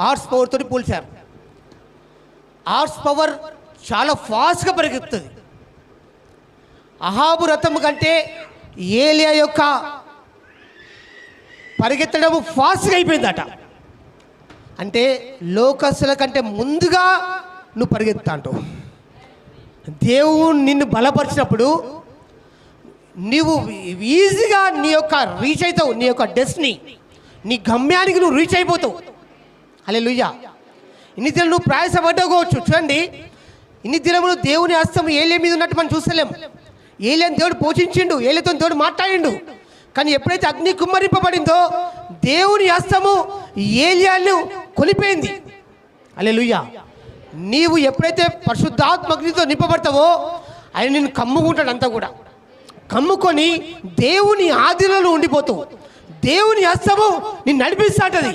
Horse పవర్తో పోల్చారు. Horse power చాలా ఫాస్ట్గా పరిగెత్తుతుంది. అహాబు రథం కంటే ఏలియా యొక్క పరిగెత్తడం ఫాస్ట్గా అయిపోయిందట. అంటే లోకస్తుల కంటే ముందుగా నువ్వు పరిగెత్తా అంటావు. దేవుడు నిన్ను బలపరిచినప్పుడు నువ్వు ఈజీగా నీ యొక్క రీచ్ అవుతావు. నీ యొక్క డెస్టినీ, నీ గమ్యానికి నువ్వు రీచ్ అయిపోతావు. హల్లెలూయా. ఇన్ని దినాలు నువ్వు ప్రయాసపడ్డకోవచ్చు. చూడండి, ఇన్ని దినములు దేవుని హస్తం ఏలియా మీద ఉన్నట్టు మనం చూస్తలేము. ఏలియాని దేవుడు పోషించిండు, ఏలియాతో దేవుడు మాట్లాడిండు. కానీ ఎప్పుడైతే అగ్ని కుమ్మరింపబడిందో దేవుని హస్తము ఏలియాను కొలిపోయింది. హల్లెలూయా. నీవు ఎప్పుడైతే పరిశుద్ధాత్మగ్నితో నింపబడతావో ఆయన నిన్ను కమ్ముకుంటాడు. అంతా కూడా కమ్ముకొని దేవుని ఆధీనంలో ఉండిపోతావు. దేవుని హస్తము నిన్ను నడిపిస్తాంటది.